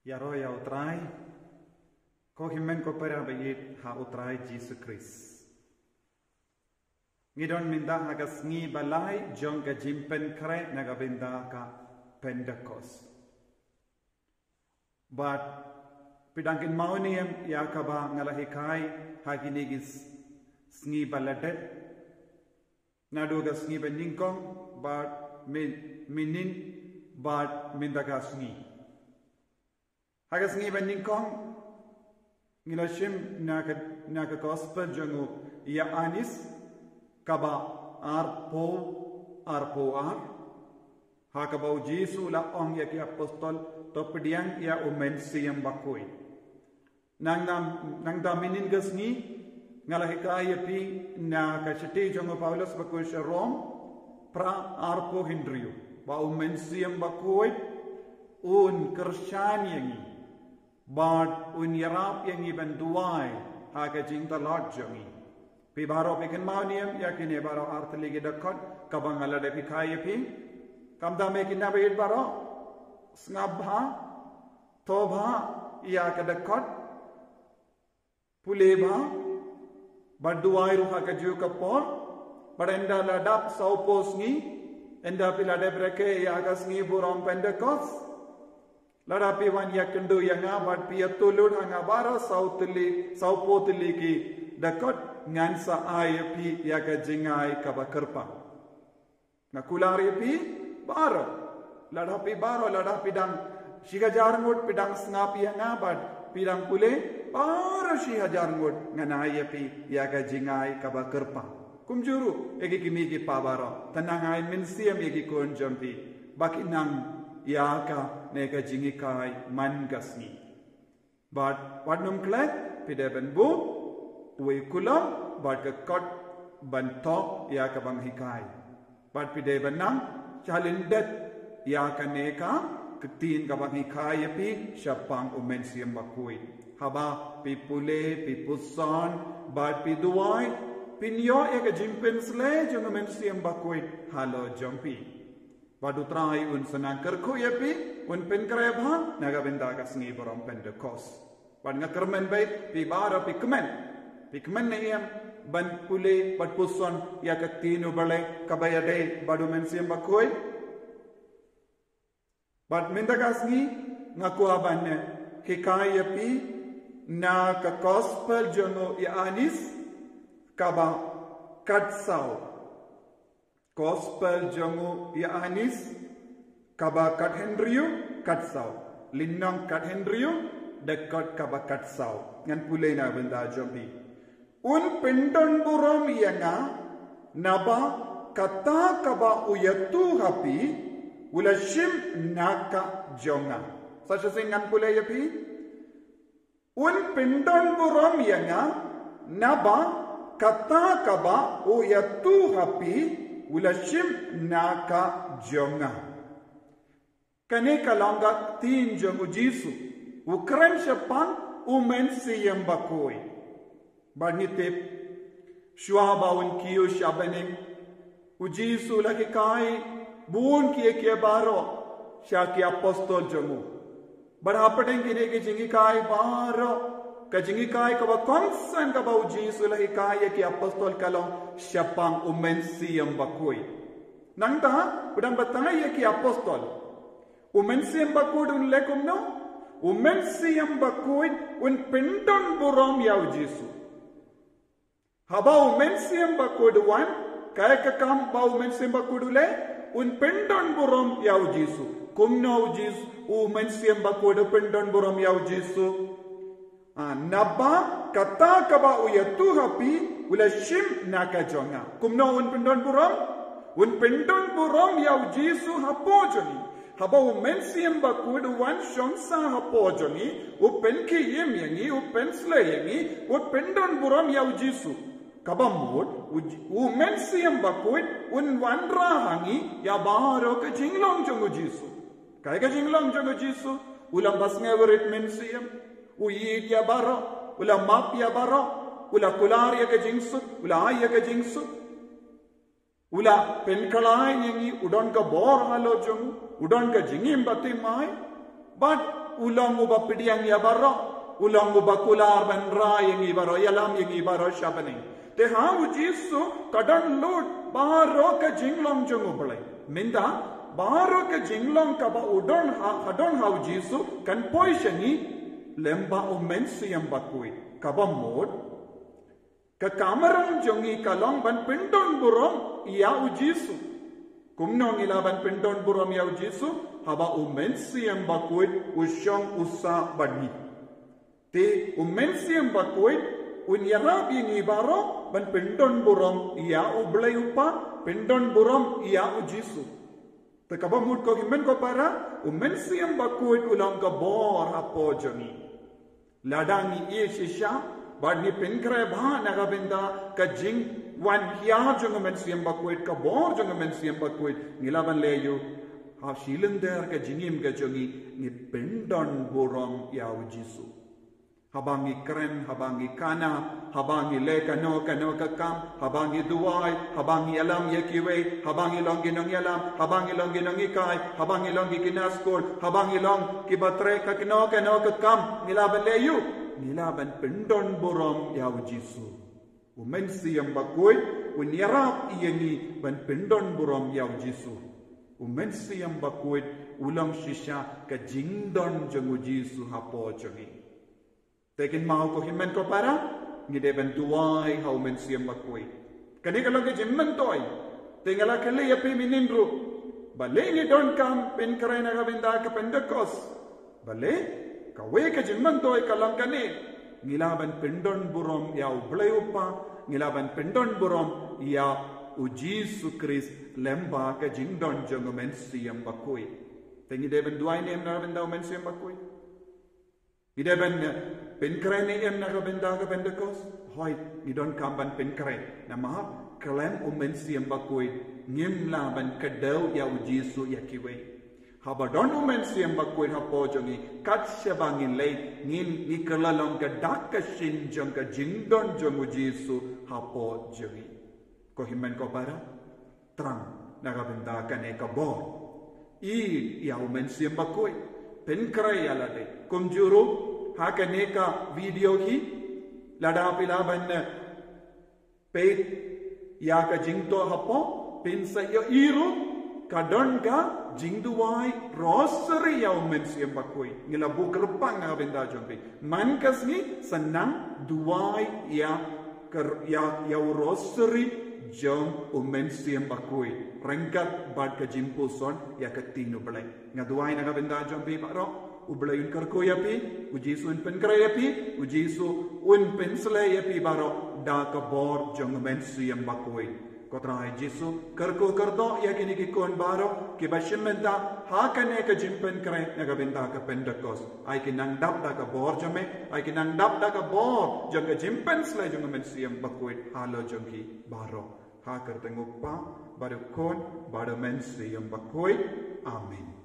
Yaro ya utrai, ko himen ko pera bayit ha utrai Jesus Christ. Ngidon minda hagas ngi balay jong ka jimpen kre nagabinda ka Pentecost. But pidangkin mauniyem ya kaba ngalahikai haginigis sngi baladet naduga sngi beningkong but minin but mindaga sngi hagas sngi beningkong ngilashim naka gospel jangu ya anis kaba arpo hakabau Jesu la ong ya ki apostol topdiang ya umensiam bakoi nang daminin gasni ngalahikaya pi na kashiti jongo Paulus bakoi Rom pra arpo hindriu ba umensiam bakoi un kersyani yangi bad un yarap yangi benduai haka jinta lord jongi pi baro pikin mauniam yakine baro artli gedakot kabang alade pi kaya pi kamda me kinabayid baro snabha tobha ya kadakot puleba baduai ruha kaju kapor barenda ladap sauposngi enda pilade breke ya gasngi burom Pentecost ladapi wan yakendu yanga bad piatulud hanga bara saupotili ki dakot ngansa ayapi ya kajingai kabakerpa nakulari pi baro ladapi dang shihajar ngot pidang snapi hanga bad pidang pule baro shihajar ngot nganaya pi yaga jingai kabakerpa kumjuru egi kimi ki pabaro tanangai minsiam egi konjampi bakinang yaga nega jingikai mangasni bad wadnum klek pideben bu uwe kulam bad kakot banto yaga banghikai bad pideben nang chalindet ya kaneka ketin kabang hikaya pi syapang umensiam bakui haba pi pule pi pusan bad pi duai pinyo ya ka jimpen sle jong umensiam bakui halo jompi badu trai un sanang kerku ya pi un pen krebha naga benda ka sngi borom Pentecost bad ngakermen bait pi bara pi kemen neyam ban pule bad pusan ya ka tinu bale kabayade badu umensiam bakui But mindagasni ngakuaban hikaya pi na ka gospel jono ianis kaba katsau gospel jono ianis kaba kathenriu katsau linnang kathenriu dekat kaba katsau ngan pulai na benda jombi un pendon burom yanga naba kata kaba uyatu hapi Ulashim naka jonga. Sasha singan pula yapi. Un pindon burom yanga naba kata kaba uyatu hapi ulashim naka jonga. Kane kalanga tin jongu Jesu. Ukran shapan umen siyam bakoi. Barnitip shwaba un kiyo shabanim. Ujisu laki kai Buon kia baro syaki apostol jamu barapateng kine ki jingi kai baro ka jingi kai ka ba konsan ka ba uji sulahi kai ki apostol kalong syapang umensiam bakoi nangta udang batang ki apostol umensiam bakoi un lekum no umensiam bakoi un pendon burom ya Jesu haba umensiam bakoi duan kaya ka kam ba umensiam bakoi dule un pendon burom yau Jesu kumno Jesu umensiam bakoda pendon burom yau Jesu naba kata kaba uyatu hapi ulashim naka jonga kumno un pendon burom yau Jesu hapo joni haba umensiam bakoda wan shongsa hapo joni upenki yem yangi upensle yangi upendon burom yau Jesu kabamut umensiam bakut un wandra hangi ya baro ke jinglong jongo Jesu kai ke jinglong jongo Jesu ulam basnge werit mensiam uyid ya baro ulam map ya baro ula kular ya ke jingsu ula ya ke jingsu ula penkalai yangi udon ka bor halo jongo udon ka jingim batimai but ulang uba pidiang ya baro, ulang uba kular ban ra yang ibaro, yalam yang ibaro shabani. Te ha ujisu kadan lot baro ka jinglong jongu boleh. Minda baro ka jinglong ka ba udon hadon ha ujisu kan poishani lemba umensi yang bakui. Kaba mod ka kamarang jongi kalong ban pindon burom ya ujisu. Kumnong ilaban pindon burom ya ujisu haba umensi yang bakui usyong usa bani. Te umensi yang bakui unyarab yang ibaro ban pindon burom ia ublay upa pindon burom ia ujisu. Tekaba mud ko himen ko para umensi yang bakuit ulang ka bor hapo jongi. Ladangi ie shisha badni pinkre bha nagabenda ka jing wan hiya jong umensi yang bakuit ka bor jong umensi yang bakuit ngilaban leyu ha shilender ka jingim ka jongi ni pindon burom ia ujisu. Habangi kren, habangi kana, habangi le kano kakam, habangi duwai, habangi alam yekiwe, habangi long ginong yalam, habangi long ginong ikay, habangi long gikinaskol, habangi long kibatre kakino kakam, nilaban leyu, nilaban pindon borom yaw Jisu. Umensi yang bakoy, unyarap iyangi ban pindon borom yaw Jisu. Umensi yang bakoy, ulang shisha ka jingdon jangu Jisu hapo jangi. Tekin mau ko himen ko para ngide ben duai ha umen siam bakoi kani kalau ke jimmen toy tingala kale yapi minindru bale ni don kam pen karena ka benda ka pendekos bale kawe ke jimmen toy kalang kani ngilaban pendon burom ya ublay upa ngilaban pendon burom ya ujisu kris lemba ka jingdon jong umen siam bakoi tengide ben duai ni na benda umen siam bakoi ide ben penkeren ni em nak benda ke pendekos, hoi ni don kamban penkeren. Nama kelem umensi yang bakui ngim la ban kedau ya ujisu ya kiwe. Haba don umensi yang bakui hapo jongi kat sebangin lei ngin ni kelalong ke dak ke shin jong ke jingdon jong ujisu hapo jongi. Ko himen ko para terang nak benda kan ekabor. I ya umensi yang bakui penkeren ya lade kumjuru hakane ka video hi lada pila ban pe ya ka jingto hapo pinsa yo iru kadon ka jingduai rosary ya umensi bakoi ngila bu kerpang na benda jombe man kasni senang duai ya rosary jom umensi bakoi rengkat bad ka jimpuson ya ketinu belai ngaduai na benda jombe baro ublayun karko yapi, ujisu un penkara yapi, ujisu un pensle yapi baro da ka bor jong mensu yang bakoi. Kotra jisu karko kardo yakini ki kon baro ki bashimenta hakane ka jimpen kare naga benda ka pendakos. Ai ki nang dap da ka bor jame, ai ki nang dap da ka bor jong ka jimpen sle jong mensu yang bakoi halo jong ki baro. Ha kar tengok pa baru kon baro mensu yang bakoi. Amin.